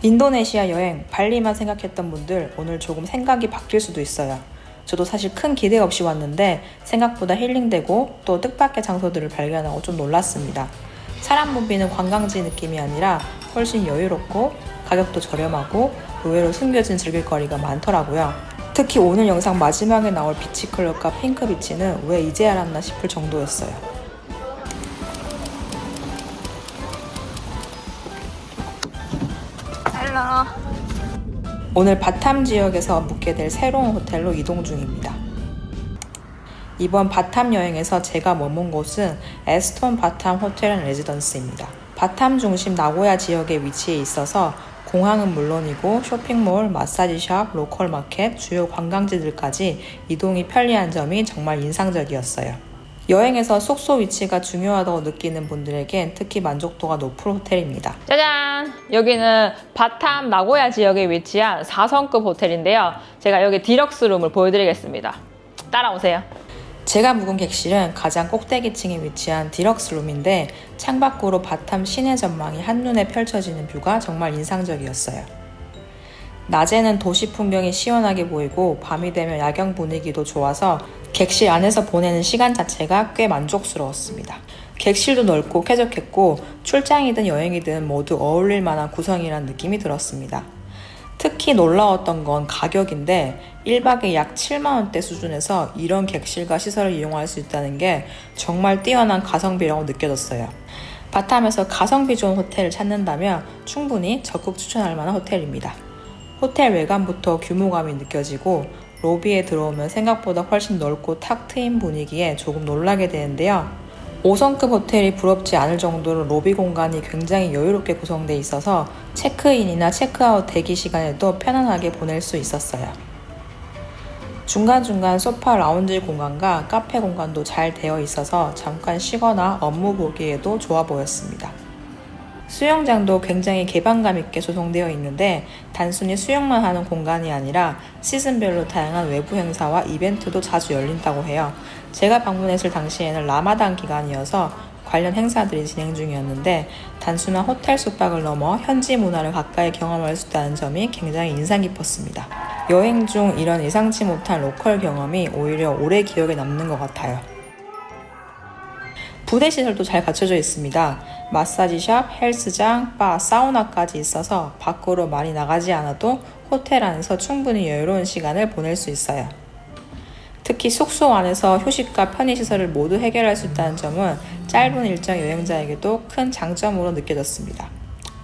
인도네시아 여행, 발리만 생각했던 분들 오늘 조금 생각이 바뀔 수도 있어요. 저도 사실 큰 기대 없이 왔는데 생각보다 힐링되고 또 뜻밖의 장소들을 발견하고 좀 놀랐습니다. 사람 붐비는 관광지 느낌이 아니라 훨씬 여유롭고 가격도 저렴하고 의외로 숨겨진 즐길 거리가 많더라고요. 특히 오늘 영상 마지막에 나올 비치클럽과 핑크비치는 왜 이제 알았나 싶을 정도였어요. 오늘 바탐 지역에서 묵게 될 새로운 호텔로 이동 중입니다. 이번 바탐 여행에서 제가 머문 곳은 에스톤 바탐 호텔 앤 레지던스입니다. 바탐 중심 나고야 지역에 위치해 있어서 공항은 물론이고 쇼핑몰, 마사지샵, 로컬 마켓, 주요 관광지들까지 이동이 편리한 점이 정말 인상적이었어요. 여행에서 숙소 위치가 중요하다고 느끼는 분들에겐 특히 만족도가 높은 호텔입니다. 짜잔! 여기는 바탐 나고야 지역에 위치한 4성급 호텔인데요. 제가 여기 디럭스 룸을 보여드리겠습니다. 따라오세요. 제가 묵은 객실은 가장 꼭대기층에 위치한 디럭스 룸인데 창밖으로 바탐 시내 전망이 한눈에 펼쳐지는 뷰가 정말 인상적이었어요. 낮에는 도시 풍경이 시원하게 보이고 밤이 되면 야경 분위기도 좋아서 객실 안에서 보내는 시간 자체가 꽤 만족스러웠습니다. 객실도 넓고 쾌적했고 출장이든 여행이든 모두 어울릴 만한 구성이란 느낌이 들었습니다. 특히 놀라웠던 건 가격인데 1박에 약 7만원대 수준에서 이런 객실과 시설을 이용할 수 있다는 게 정말 뛰어난 가성비라고 느껴졌어요. 바탐에서 가성비 좋은 호텔을 찾는다면 충분히 적극 추천할 만한 호텔입니다. 호텔 외관부터 규모감이 느껴지고 로비에 들어오면 생각보다 훨씬 넓고 탁 트인 분위기에 조금 놀라게 되는데요. 5성급 호텔이 부럽지 않을 정도로 로비 공간이 굉장히 여유롭게 구성되어 있어서 체크인이나 체크아웃 대기 시간에도 편안하게 보낼 수 있었어요. 중간중간 소파 라운지 공간과 카페 공간도 잘 되어 있어서 잠깐 쉬거나 업무 보기에도 좋아 보였습니다. 수영장도 굉장히 개방감 있게 조성되어 있는데 단순히 수영만 하는 공간이 아니라 시즌별로 다양한 외부 행사와 이벤트도 자주 열린다고 해요. 제가 방문했을 당시에는 라마단 기간이어서 관련 행사들이 진행 중이었는데 단순한 호텔 숙박을 넘어 현지 문화를 가까이 경험할 수 있다는 점이 굉장히 인상 깊었습니다. 여행 중 이런 예상치 못한 로컬 경험이 오히려 오래 기억에 남는 것 같아요. 부대 시설도 잘 갖춰져 있습니다. 마사지샵, 헬스장, 바, 사우나까지 있어서 밖으로 많이 나가지 않아도 호텔 안에서 충분히 여유로운 시간을 보낼 수 있어요. 특히 숙소 안에서 휴식과 편의시설을 모두 해결할 수 있다는 점은 짧은 일정 여행자에게도 큰 장점으로 느껴졌습니다.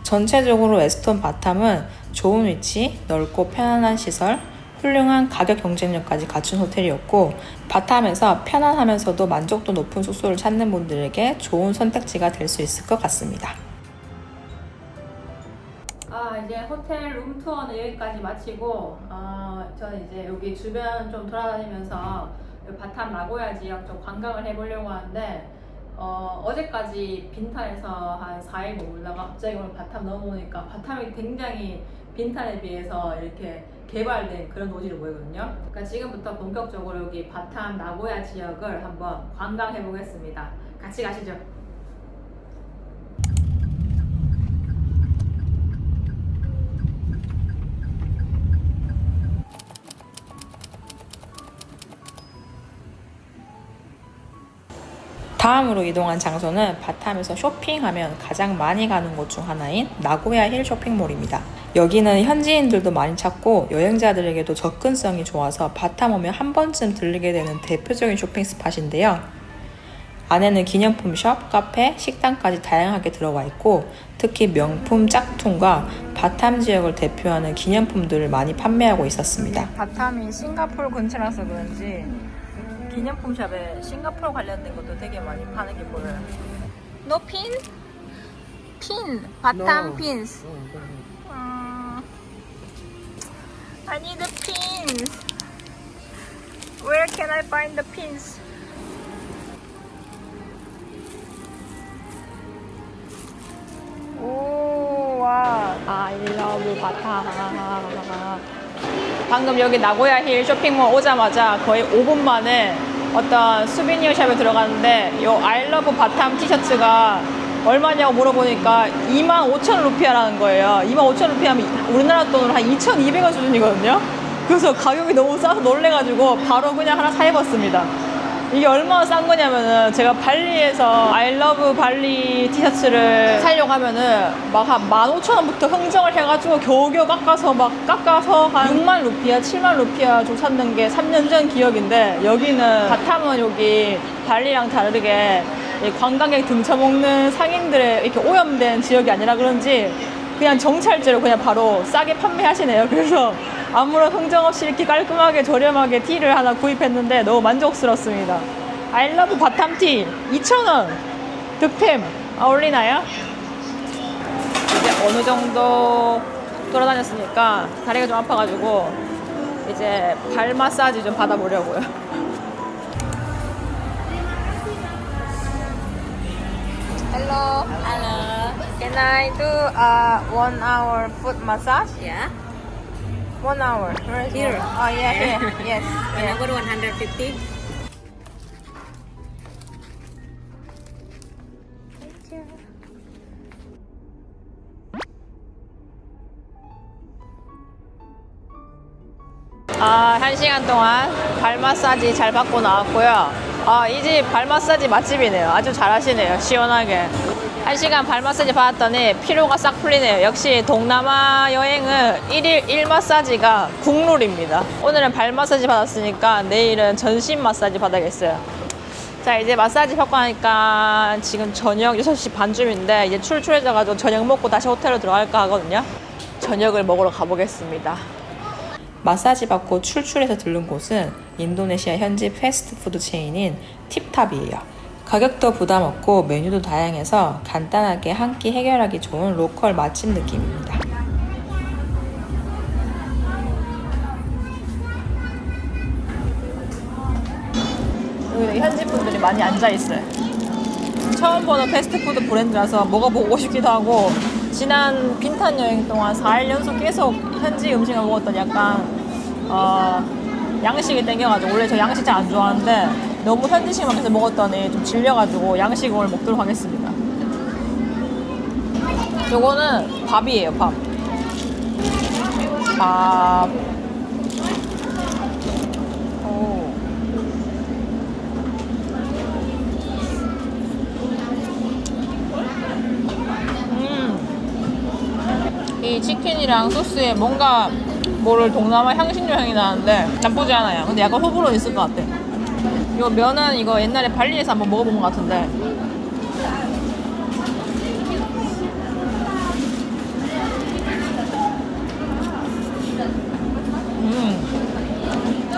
전체적으로 에스톤 바탐은 좋은 위치, 넓고 편안한 시설, 훌륭한 가격 경쟁력까지 갖춘 호텔이었고 바탐에서 편안하면서도 만족도 높은 숙소를 찾는 분들에게 좋은 선택지가 될 수 있을 것 같습니다. 이제 호텔 룸투어는 여기까지 마치고 저는 이제 여기 주변 좀 돌아다니면서 바탐 나고야 지역 좀 관광을 해보려고 하는데 어제까지 빈탄에서 한 4일 머물다가 갑자기 오늘 바탐 넘어오니까 바탐이 굉장히 빈탄에 비해서 이렇게 개발된 그런 도시로 보이거든요. 그러니까 지금부터 본격적으로 여기 바탐 나고야 지역을 한번 관광해 보겠습니다. 같이 가시죠. 다음으로 이동한 장소는 바탐에서 쇼핑하면 가장 많이 가는 곳 중 하나인 나고야 힐 쇼핑몰입니다. 여기는 현지인들도 많이 찾고 여행자들에게도 접근성이 좋아서 바탐 오면 한 번쯤 들리게 되는 대표적인 쇼핑 스팟인데요. 안에는 기념품 숍, 카페, 식당까지 다양하게 들어가 있고 특히 명품 짝퉁과 바탐 지역을 대표하는 기념품들을 많이 판매하고 있었습니다. 바탐이 싱가포르 근처라서 그런지 기념품 샵에 싱가포르 관련된 것도 되게 많이 파는 게 보여요. No pin? Pin. 바탐 pins. I need the pins. Where can I find the pins? 오, 와. I love 바탐. 방금 여기 나고야 힐 쇼핑몰 오자마자 거의 5분 만에 어떤 수비니어 샵에 들어갔는데 요 I love 바탐 티셔츠가 얼마냐고 물어보니까 25,000 루피아라는 거예요. 25,000 루피아면 우리나라 돈으로 한 2,200원 수준이거든요. 그래서 가격이 너무 싸서 놀래가지고 바로 그냥 하나 사 입었습니다. 이게 얼마나 싼 거냐면은 제가 발리에서 I love 발리 티셔츠를 사려고 하면은 막 한 15,000원부터 흥정을 해가지고 겨우겨우 깎아서 한 6만 루피아, 7만 루피아 좀 샀는 게 3년 전 기억인데, 여기는 바탐은 여기 발리랑 다르게 관광객 등쳐먹는 상인들의 이렇게 오염된 지역이 아니라 그런지 그냥 정찰제로 그냥 바로 싸게 판매하시네요. 그래서 아무런 흥정 없이 이렇게 깔끔하게 저렴하게 티를 하나 구입했는데 너무 만족스럽습니다. I love 바탐티 2,000원 득템 어울리나요? 이제 어느 정도 돌아다녔으니까 다리가 좀 아파가지고 이제 발 마사지 좀 받아보려고요. Hello. Hello. Can I do a 1 hour foot massage? Yeah. 1 hour. Where is Here. it? Oh yeah, here. Yes. Yeah. Another 150. 아, 1시간 동안 발 마사지 잘 받고 나왔고요. 아, 이 집 발 마사지 맛집이네요. 아주 잘하시네요. 시원하게. 1시간 발 마사지 받았더니 피로가 싹 풀리네요. 역시 동남아 여행은 1일 1 마사지가 국룰입니다. 오늘은 발 마사지 받았으니까 내일은 전신 마사지 받아야겠어요. 자, 이제 마사지 받고 나니까 지금 저녁 6시 반쯤인데 이제 출출해져가지고 저녁 먹고 다시 호텔로 들어갈까 하거든요. 저녁을 먹으러 가보겠습니다. 마사지 받고 출출해서 들른 곳은 인도네시아 현지 패스트푸드 체인인 팁탑이에요. 가격도 부담 없고 메뉴도 다양해서 간단하게 한 끼 해결하기 좋은 로컬 맛집 느낌입니다. 여기 현지 분들이 많이 앉아 있어요. 처음 보는 패스트푸드 브랜드라서 먹어보고 싶기도 하고, 지난 빈탄 여행 동안 4일 연속 계속 현지 음식을 먹었더니 약간 양식이 땡겨가지고, 원래 저 양식 잘 안 좋아하는데 너무 현지식만 계속 먹었더니 좀 질려가지고 양식을 먹도록 하겠습니다. 요거는 밥이에요. 밥. 오. 이 치킨이랑 소스에 뭔가 뭐를 동남아 향신료 향이 나는데 나쁘지 않아요. 근데 약간 호불호 있을 것 같아. 이 면은 이거 옛날에 발리에서 한번 먹어본 것 같은데,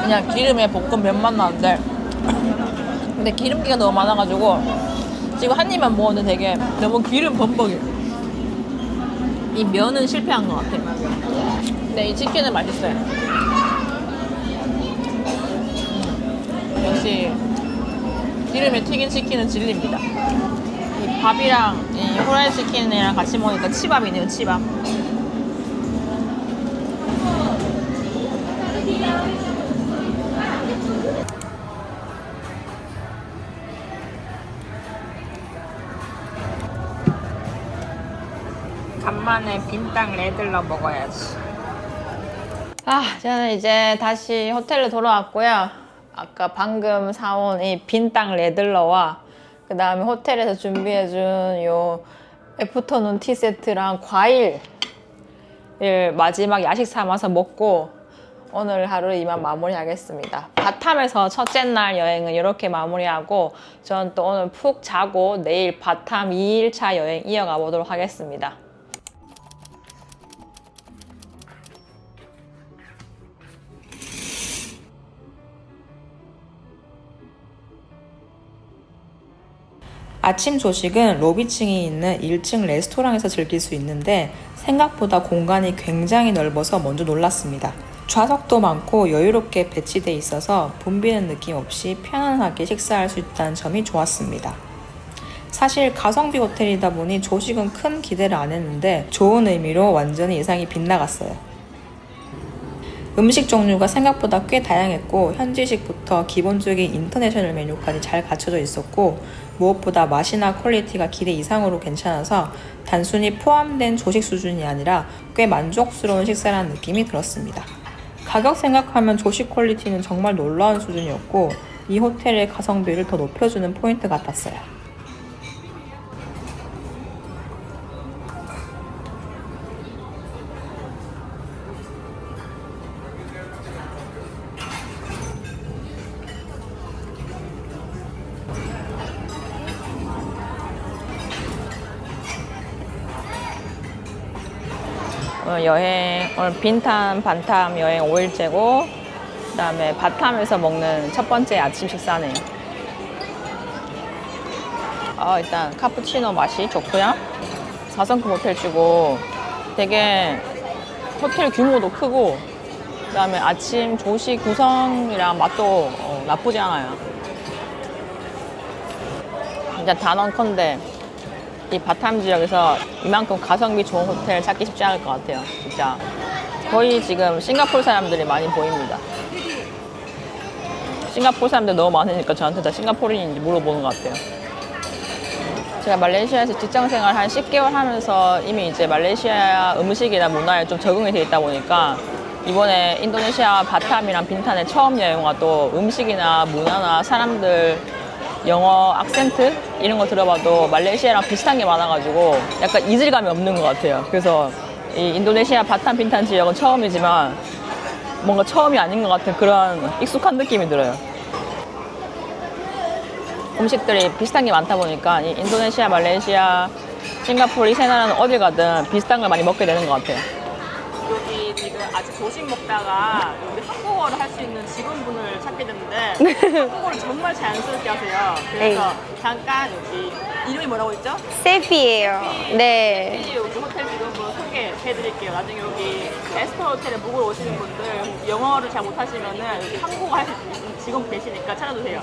그냥 기름에 볶은 면만 나는데, 근데 기름기가 너무 많아가지고 지금 한 입만 먹었는데 되게 너무 기름 범벅이에요. 이 면은 실패한 것 같아. 근데 이 치킨은 맛있어요. 역시 기름에 튀긴 치킨은 진리입니다. 이 밥이랑 이 후라이 치킨이랑 같이 먹으니까 치밥이네요. 치밥. 간만에 빈땅 레들러 먹어야지. 저는 이제 다시 호텔로 돌아왔고요. 아까 방금 사온 이 빈땅 레들러와 그 다음에 호텔에서 준비해준 요 애프터눈 티 세트랑 과일을 마지막 야식 삼아서 먹고 오늘 하루 이만 마무리하겠습니다. 바탐에서 첫째 날 여행은 이렇게 마무리하고 전 또 오늘 푹 자고 내일 바탐 2일차 여행 이어가 보도록 하겠습니다. 아침 조식은 로비층에 있는 1층 레스토랑에서 즐길 수 있는데 생각보다 공간이 굉장히 넓어서 먼저 놀랐습니다. 좌석도 많고 여유롭게 배치돼 있어서 붐비는 느낌 없이 편안하게 식사할 수 있다는 점이 좋았습니다. 사실 가성비 호텔이다 보니 조식은 큰 기대를 안 했는데 좋은 의미로 완전히 예상이 빗나갔어요. 음식 종류가 생각보다 꽤 다양했고 현지식부터 기본적인 인터내셔널 메뉴까지 잘 갖춰져 있었고 무엇보다 맛이나 퀄리티가 기대 이상으로 괜찮아서 단순히 포함된 조식 수준이 아니라 꽤 만족스러운 식사라는 느낌이 들었습니다. 가격 생각하면 조식 퀄리티는 정말 놀라운 수준이었고 이 호텔의 가성비를 더 높여주는 포인트 같았어요. 오늘 빈탐, 반탐 여행 5일째고 그 다음에 바탐에서 먹는 첫 번째 아침 식사네요. 일단 카푸치노 맛이 좋고요. 4성급 호텔이고 되게 호텔 규모도 크고 그 다음에 아침 조식 구성이랑 맛도 나쁘지 않아요. 일단 단언컨대 이 바탐 지역에서 이만큼 가성비 좋은 호텔 찾기 쉽지 않을 것 같아요. 진짜 거의 지금 싱가포르 사람들이 많이 보입니다. 싱가포르 사람들 너무 많으니까 저한테 다 싱가포르인인지 물어보는 것 같아요. 제가 말레이시아에서 직장생활 한 10개월 하면서 이미 이제 말레이시아 음식이나 문화에 좀 적응이 돼 있다 보니까 이번에 인도네시아 바탐이랑 빈탄에 처음 여행 와도 음식이나 문화나 사람들 영어 악센트 이런 거 들어봐도 말레이시아랑 비슷한 게 많아가지고 약간 이질감이 없는 것 같아요. 그래서 이 인도네시아 바탐 빈탄 지역은 처음이지만 뭔가 처음이 아닌 것 같은 그런 익숙한 느낌이 들어요. 음식들이 비슷한 게 많다 보니까 이 인도네시아, 말레이시아, 싱가포르 이 세 나라는 어딜 가든 비슷한 걸 많이 먹게 되는 것 같아요. 여기 지금 아직 조식 먹다가 여기 한국어를 할 수 있는 직원분을 찾게 됐는데 한국어를 정말 자연스럽게 하세요. 그래서 잠깐 여기 이름이 뭐라고 했죠? 세피예요. 네. 여기 호텔 직원분 소개해드릴게요. 나중에 여기 에스터 호텔에 묵으러 오시는 분들 영어를 잘 못하시면은 여기 한국어 할 수 있는 직원 계시니까 찾아주세요.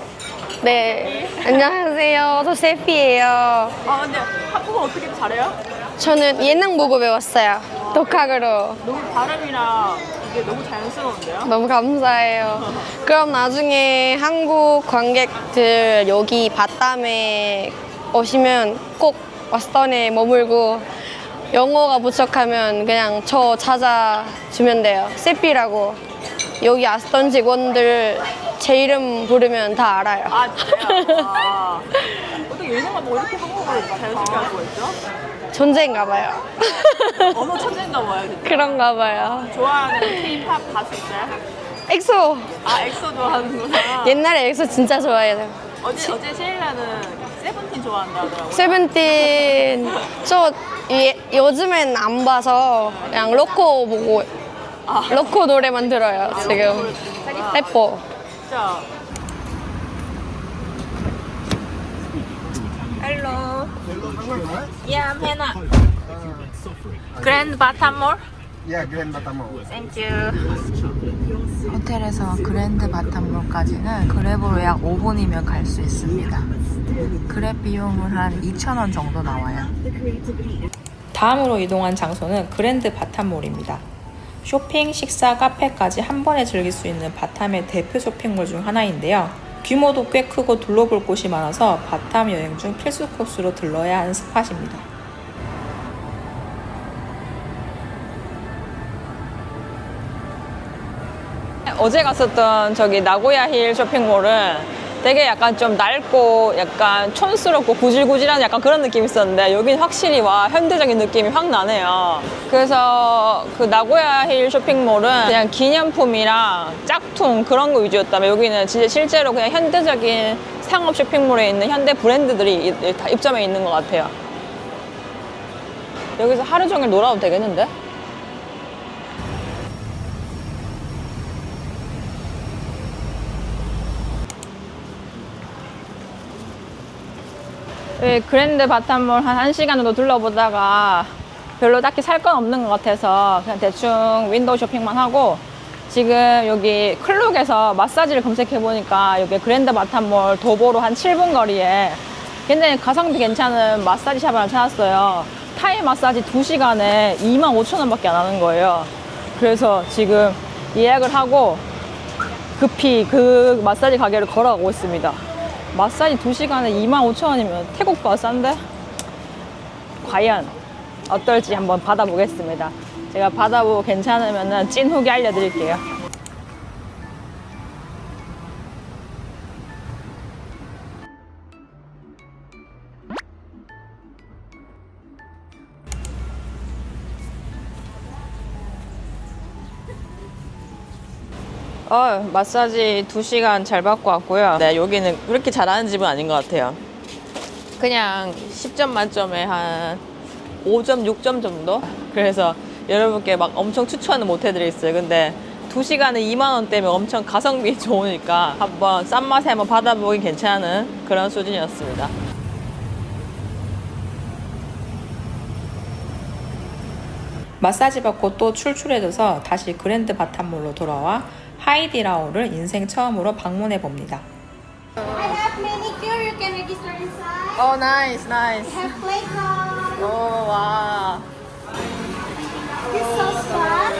네. 안녕하세요. 저 세피예요. 근데 한국어 어떻게 잘해요? 저는 예능 보고 배웠어요. 독학으로. 너무 발음이랑 이게 너무 자연스러운데요? 너무 감사해요. 그럼 나중에 한국 관객들 여기 바탐에 오시면 꼭 와스턴에 머물고 영어가 부족하면 그냥 저 찾아주면 돼요. 세피라고. 여기 아스턴 직원들 제 이름 부르면 다 알아요. 진짜요? 어떻게 예능만 뭐 이렇게 한국어를 자연스럽게 할 수가 있죠? 존재인가 봐요. 언어 천재인가 봐요, 진짜. 그런가 봐요. 좋아하는 K-pop 가수 있어요? 엑소. 엑소 좋아하는구나. 옛날에 엑소 진짜 좋아해요. 어제 세일라는 세븐틴 좋아한다 하더라고요. 세븐틴 요즘엔 안 봐서 그냥 로코 보고 로코 노래만 들어요 지금. 예뻐. 진짜. Hello. Yeah, I'm Hannah. Grand Batam Mall. Yeah, Grand Batam Mall. Thank you. 호텔에서 그랜드 바탐몰까지는 그랩으로 약 5분이면 갈 수 있습니다. 그랩 비용은 한 2,000원 정도 나와요. 다음으로 이동한 장소는 그랜드 바탐몰입니다. 쇼핑, 식사, 카페까지 한 번에 즐길 수 있는 바탐의 대표 쇼핑몰 중 하나인데요. 규모도 꽤 크고 둘러볼 곳이 많아서 바탐 여행 중 필수 코스로 들러야 하는 스팟입니다. 어제 갔었던 저기 나고야 힐 쇼핑몰은 되게 약간 좀 낡고 약간 촌스럽고 구질구질한 약간 그런 느낌이 있었는데 여긴 확실히 현대적인 느낌이 확 나네요. 그래서 그 나고야 힐 쇼핑몰은 그냥 기념품이랑 짝퉁 그런 거 위주였다면 여기는 진짜 실제로 그냥 현대적인 상업 쇼핑몰에 있는 현대 브랜드들이 다 입점해 있는 것 같아요. 여기서 하루 종일 놀아도 되겠는데? 그랜드 바탐몰 한 1시간 정도 둘러보다가 별로 딱히 살 건 없는 것 같아서 그냥 대충 윈도우 쇼핑만 하고 지금 여기 클룩에서 마사지를 검색해보니까 여기 그랜드 바탐몰 도보로 한 7분 거리에 굉장히 가성비 괜찮은 마사지 샵을 하나 찾았어요. 타이 마사지 2시간에 25,000원 밖에 안 하는 거예요. 그래서 지금 예약을 하고 급히 그 마사지 가게를 걸어가고 있습니다. 마사지 2시간에 25,000원이면 태국보다 싼데? 과연 어떨지 한번 받아보겠습니다. 제가 받아보고 괜찮으면 찐 후기 알려드릴게요. 마사지 2시간 잘 받고 왔고요. 네, 여기는 그렇게 잘하는 집은 아닌 것 같아요. 그냥 10점 만점에 한 5점, 6점 정도? 그래서 여러분께 막 엄청 추천은 못 해드리겠어요. 근데 2시간에 2만원대면 엄청 가성비 좋으니까 한번 싼 맛에 한번 받아보긴 괜찮은 그런 수준이었습니다. 마사지 받고 또 출출해져서 다시 그랜드 바탐몰로 돌아와 하이디라오를 인생 처음으로 방문해 봅니다. I have manicure. You can register inside. 오, 나이스, 나이스. Have playground. 오, 와. It's so fun.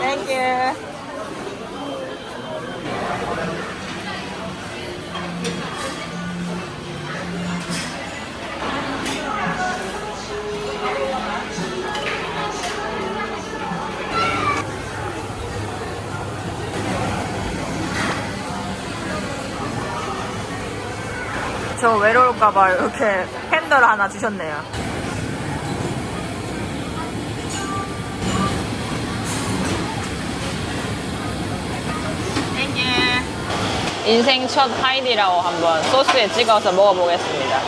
땡큐. 저 외로울까봐 이렇게 캔들 하나 주셨네요. 인생 첫 하이디라오 한번 소스에 찍어서 먹어보겠습니다.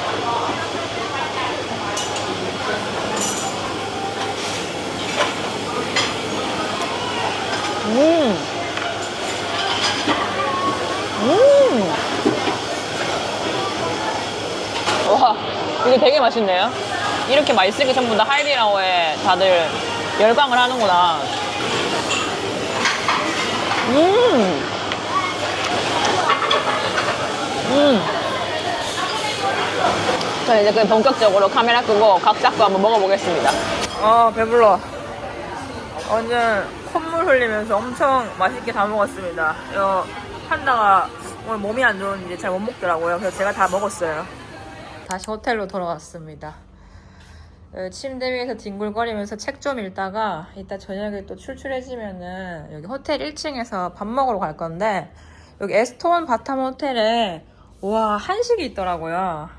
와, 이거 되게 맛있네요. 이렇게 맛있으니까 전부 다 하이디라오에 다들 열광을 하는구나. 자, 이제 그냥 본격적으로 카메라 끄고 각 잡고 한번 먹어보겠습니다. 배불러. 완전 콧물 흘리면서 엄청 맛있게 다 먹었습니다. 이거 판다가 오늘 몸이 안 좋은지 잘 못 먹더라고요. 그래서 제가 다 먹었어요. 다시 호텔로 돌아왔습니다. 침대 위에서 뒹굴거리면서 책 좀 읽다가 이따 저녁에 또 출출해지면은 여기 호텔 1층에서 밥 먹으러 갈 건데 여기 에스톤 바탐 호텔에 와 한식이 있더라고요.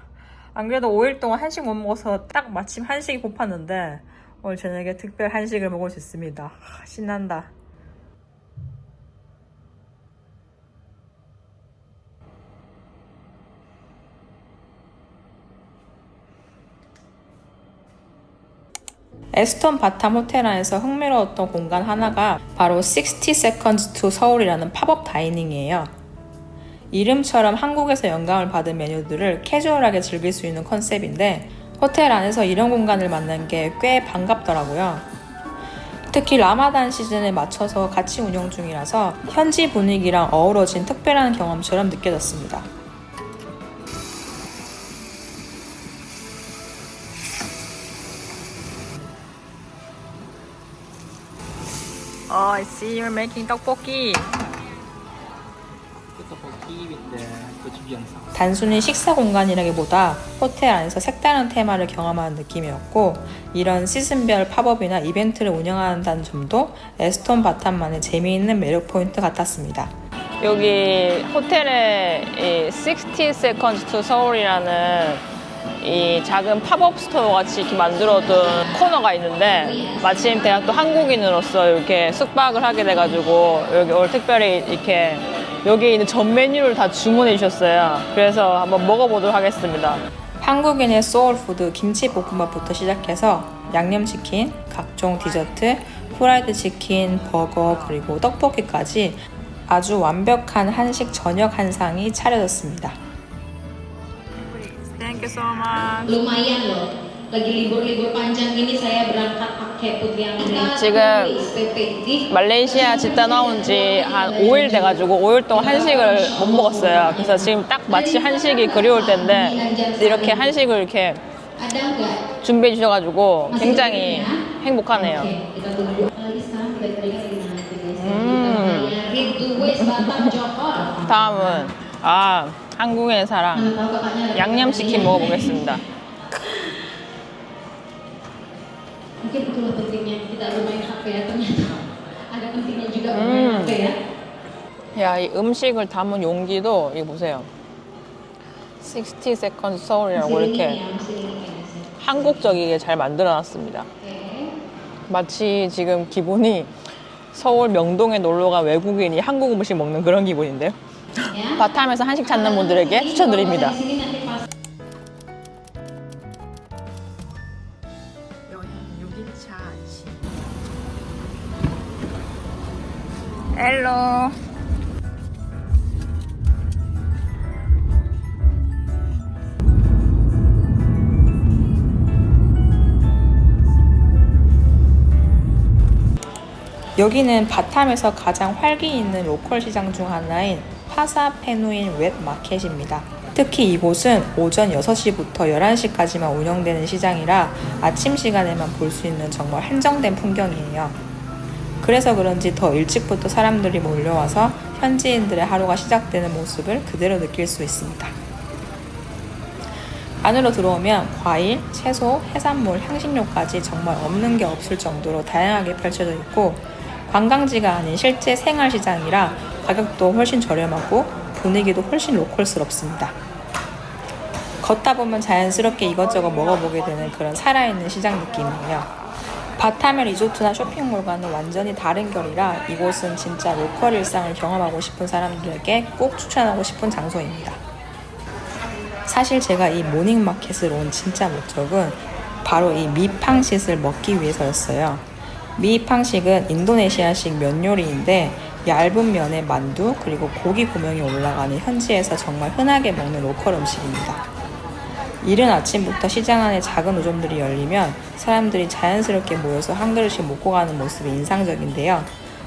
안 그래도 5일 동안 한식 못 먹어서 딱 마침 한식이 고팠는데 오늘 저녁에 특별 한식을 먹을 수 있습니다. 신난다. 에스톤 바탐 호텔 안에서 흥미로웠던 공간 하나가 바로 60 Seconds to Seoul이라는 팝업 다이닝이에요. 이름처럼 한국에서 영감을 받은 메뉴들을 캐주얼하게 즐길 수 있는 컨셉인데 호텔 안에서 이런 공간을 만난 게 꽤 반갑더라고요. 특히 라마단 시즌에 맞춰서 같이 운영 중이라서 현지 분위기랑 어우러진 특별한 경험처럼 느껴졌습니다. I see you're making 떡볶이. 단순히 식사 공간이라기보다 호텔 안에서 색다른 테마를 경험하는 느낌이었고 이런 시즌별 팝업이나 이벤트를 운영한다는 점도 에스톤 바탐만의 재미있는 매력 포인트 같았습니다. 여기 호텔에 이 60 Seconds to Seoul이라는 이 작은 팝업 스토어 같이 이렇게 만들어둔 코너가 있는데 마침 제가 또 한국인으로서 이렇게 숙박을 하게 돼가지고 여기 오늘 특별히 이렇게 여기 있는 전 메뉴를 다 주문해 주셨어요. 그래서 한번 먹어보도록 하겠습니다. 한국인의 소울푸드 김치볶음밥부터 시작해서 양념치킨, 각종 디저트, 프라이드 치킨, 버거 그리고 떡볶이까지 아주 완벽한 한식 저녁 한상이 차려졌습니다. Thank you so much. Lumayan loh. Lagi libur-libur panjang ini saya berangkat pakai Putri Anggrek. 지금 말레이시아 집다 나온 지 한 5일 돼가지고 5일 동안 한식을 못 먹었어요. 그래서 지금 딱 마치 한식이 그리울 때인데 이렇게 한식을 이렇게 Ada nggak? 준비해 주셔가지고 굉장히 행복하네요. Oke, kita tunggu. Lisa, baik-baiknya gimana tuh guys? terakhir The West Batam Johor. 다음은 한국의 사랑 Tahu kakaknya ada 양념치킨 먹어보겠습니다. mungkin itulah pentingnya kita bermain HP ya, ternyata ada pentingnya juga bermain HP ya. 야, 이 음식을 담은 용기도 이거 보세요. 60 seconds 서울이라고 이렇게 한국적이게 잘 만들어놨습니다. 마치 지금 기분이 서울 명동에 놀러간 외국인이 한국 음식 먹는 그런 기분인데요. 바탐에서 한식 찾는 분들에게 추천드립니다. 여행 6일차 안심. 헬로. 여기는 바탐에서 가장 활기 있는 로컬 시장 중 하나인 파사 페누인 웻 마켓입니다. 특히 이곳은 오전 6시부터 11시까지만 운영되는 시장이라 아침 시간에만 볼 수 있는 정말 한정된 풍경이에요. 그래서 그런지 더 일찍부터 사람들이 몰려와서 현지인들의 하루가 시작되는 모습을 그대로 느낄 수 있습니다. 안으로 들어오면 과일, 채소, 해산물, 향신료까지 정말 없는 게 없을 정도로 다양하게 펼쳐져 있고 관광지가 아닌 실제 생활시장이라 가격도 훨씬 저렴하고 분위기도 훨씬 로컬스럽습니다. 걷다 보면 자연스럽게 이것저것 먹어보게 되는 그런 살아있는 시장 느낌이에요. 바탐의 리조트나 쇼핑몰과는 완전히 다른 결이라 이곳은 진짜 로컬 일상을 경험하고 싶은 사람들에게 꼭 추천하고 싶은 장소입니다. 사실 제가 이 모닝마켓을 온 진짜 목적은 바로 이 미팡싯을 먹기 위해서였어요. 미팡식은 인도네시아식 면 요리인데 얇은 면에 만두 그리고 고기 고명이 올라가는 현지에서 정말 흔하게 먹는 로컬 음식입니다. 이른 아침부터 시장 안에 작은 노점들이 열리면 사람들이 자연스럽게 모여서 한 그릇씩 먹고 가는 모습이 인상적인데요.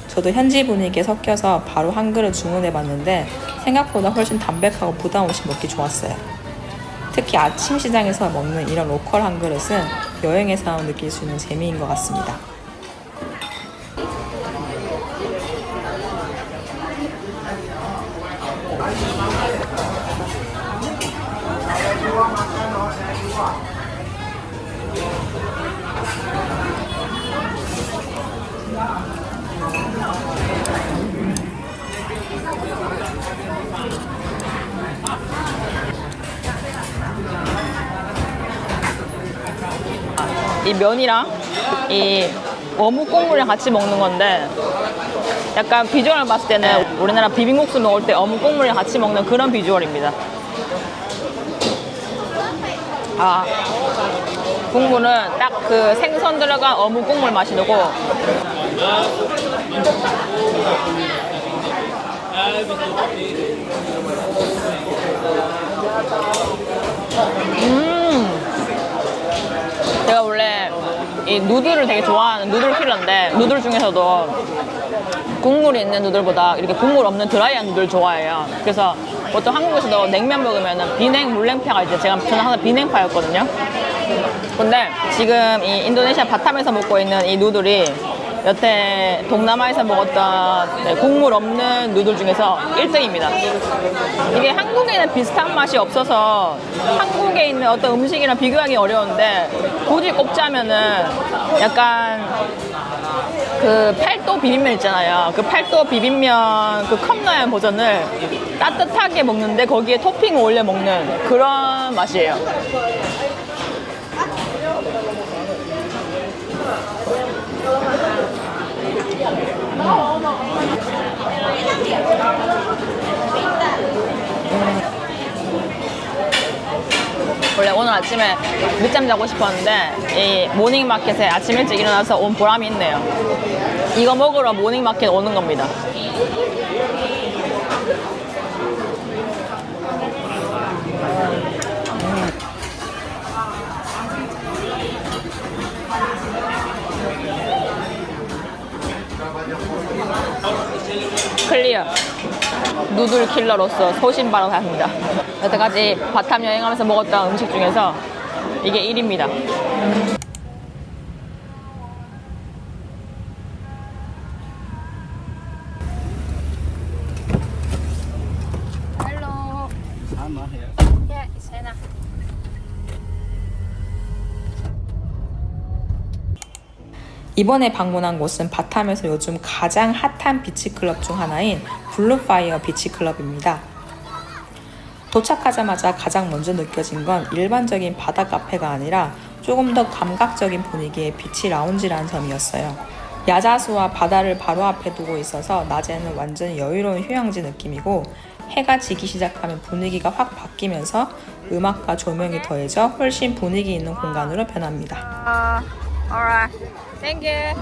저도 현지 분위기에 섞여서 바로 한 그릇 주문해봤는데 생각보다 훨씬 담백하고 부담 없이 먹기 좋았어요. 특히 아침 시장에서 먹는 이런 로컬 한 그릇은 여행에서 느낄 수 있는 재미인 것 같습니다. 이 면이랑 이 어묵 국물이랑 같이 먹는 건데 약간 비주얼을 봤을 때는 우리나라 비빔국수 먹을 때 어묵 국물이랑 같이 먹는 그런 비주얼입니다. 국물은 딱 그 생선 들어간 어묵 국물 맛이 나고 제가 원래 이 누들을 되게 좋아하는 누들 킬러인데 누들 중에서도 국물이 있는 누들보다 이렇게 국물 없는 드라이한 누들 좋아해요. 그래서 보통 한국에서도 냉면 먹으면 비냉, 물냉파가 이제 저는 항상 비냉파였거든요. 근데 지금 이 인도네시아 바탐에서 먹고 있는 이 누들이 여태 동남아에서 먹었던 국물 없는 누들 중에서 1등입니다. 이게 한국에는 비슷한 맛이 없어서 한국에 있는 어떤 음식이랑 비교하기 어려운데 굳이 꼽자면은 약간 그 팔도 비빔면 있잖아요. 그 팔도 비빔면 그 컵라면 버전을 따뜻하게 먹는데 거기에 토핑을 올려 먹는 그런 맛이에요. 원래 오늘 아침에 늦잠 자고 싶었는데 이 모닝마켓에 아침 일찍 일어나서 온 보람이 있네요. 이거 먹으러 모닝마켓 오는 겁니다. 클리어. 누들 킬러로서 소신발언을 합니다. 여태까지 바탐 여행하면서 먹었던 음식 중에서 이게 1위입니다. 이번에 방문한 곳은 바탐에서 요즘 가장 핫한 비치클럽 중 하나인 블루파이어 비치클럽입니다. 도착하자마자 가장 먼저 느껴진 건 일반적인 바다 카페가 아니라 조금 더 감각적인 분위기의 비치 라운지라는 점이었어요. 야자수와 바다를 바로 앞에 두고 있어서 낮에는 완전히 여유로운 휴양지 느낌이고 해가 지기 시작하면 분위기가 확 바뀌면서 음악과 조명이 더해져 훨씬 분위기 있는 공간으로 변합니다. Alright. Thank you.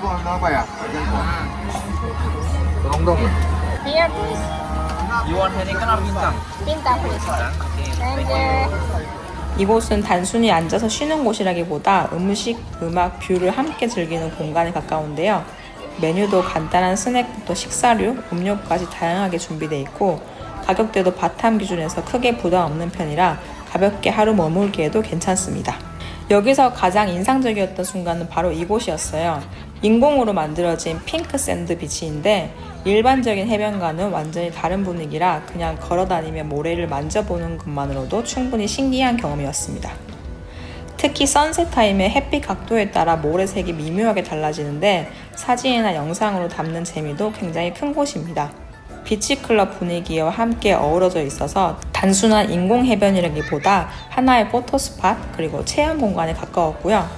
Cô ăn nó vậy à? Ở trên cổ. Có không đông. Here, please. You want Heineken or bintang? Bintang, please. Thank you. 이곳은 단순히 앉아서 쉬는 곳이라기보다 음식, 음악, 뷰를 함께 즐기는 공간에 가까운데요. 메뉴도 간단한 스낵부터 식사류, 음료까지 다양하게 준비되어 있고 가격대도 바탐 기준에서 크게 부담 없는 편이라 가볍게 하루 머물기에도 괜찮습니다. 여기서 가장 인상적이었던 순간은 바로 이곳이었어요. 인공으로 만들어진 핑크 샌드 비치인데 일반적인 해변과는 완전히 다른 분위기라 그냥 걸어다니며 모래를 만져보는 것만으로도 충분히 신기한 경험이었습니다. 특히 선셋 타임의 햇빛 각도에 따라 모래색이 미묘하게 달라지는데 사진이나 영상으로 담는 재미도 굉장히 큰 곳입니다. 비치클럽 분위기와 함께 어우러져 있어서 단순한 인공 해변이라기보다 하나의 포토스팟 그리고 체험 공간에 가까웠고요.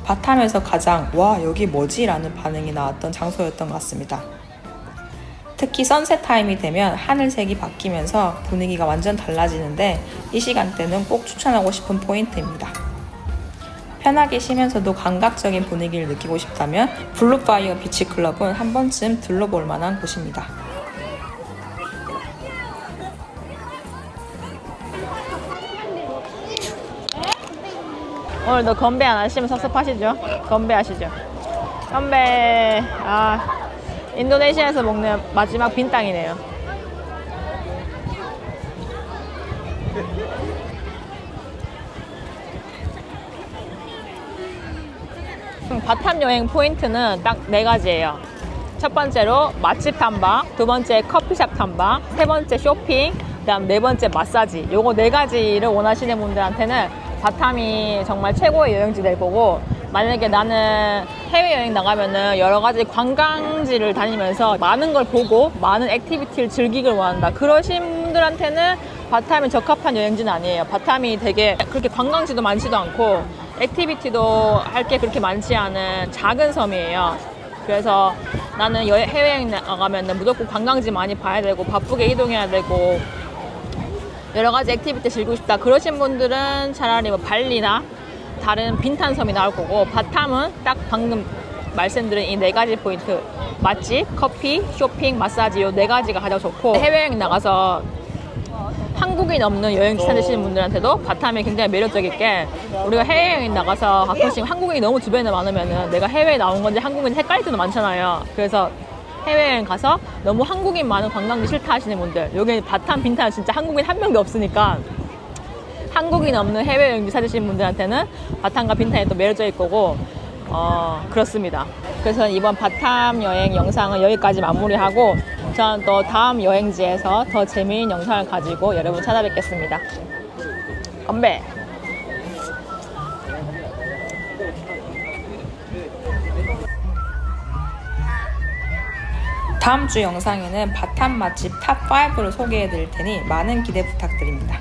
바탐에서 가장 와 여기 뭐지? 라는 반응이 나왔던 장소였던 것 같습니다. 특히 선셋 타임이 되면 하늘색이 바뀌면서 분위기가 완전 달라지는데 이 시간대는 꼭 추천하고 싶은 포인트입니다. 편하게 쉬면서도 감각적인 분위기를 느끼고 싶다면 블루파이어 비치클럽은 한 번쯤 들러볼 만한 곳입니다. 오늘도 건배 안 하시면 섭섭하시죠? 건배 하시죠? 건배. 인도네시아에서 먹는 마지막 빈땅이네요. 바탐 여행 포인트는 딱 4가지예요. 첫 번째로 맛집 탐방, 두 번째 커피숍 탐방, 세 번째 쇼핑, 그다음 네 번째 마사지. 요거 4가지를 원하시는 분들한테는 바탐이 정말 최고의 여행지 될 거고, 만약에 나는 해외여행 나가면은 여러 가지 관광지를 다니면서 많은 걸 보고 많은 액티비티를 즐기길 원한다, 그러신 분들한테는 바탐이 적합한 여행지는 아니에요. 바탐이 되게 그렇게 관광지도 많지도 않고 액티비티도 할 게 그렇게 많지 않은 작은 섬이에요. 그래서 나는 해외여행 나가면은 무조건 관광지 많이 봐야 되고 바쁘게 이동해야 되고 여러 가지 액티비티 즐기고 싶다, 그러신 분들은 차라리 뭐 발리나 다른 빈탄 섬이 나올 거고, 바탐은 딱 방금 말씀드린 이 4가지 포인트, 맛집, 커피, 쇼핑, 마사지, 요 4가지가 가장 좋고, 해외여행 나가서 한국인 없는 여행지 찾으시는 분들한테도 바탐이 굉장히 매력적인 게, 우리가 해외여행 나가서 가끔씩 한국인이 너무 주변에 많으면은 내가 해외에 나온 건지 한국인 헷갈릴 때도 많잖아요. 그래서 해외여행 가서 너무 한국인 많은 관광지 싫다 하시는 분들, 여기 바탐 빈탄은 진짜 한국인 한 명도 없으니까 한국인 없는 해외여행지 찾으시는 분들한테는 바탐과 빈탄이 또 매력적일 거고, 그렇습니다. 그래서 이번 바탐 여행 영상은 여기까지 마무리하고, 저는 또 다음 여행지에서 더 재미있는 영상을 가지고 여러분 찾아뵙겠습니다. 건배! 다음 주 영상에는 바탐 맛집 탑5를 소개해 드릴 테니 많은 기대 부탁드립니다.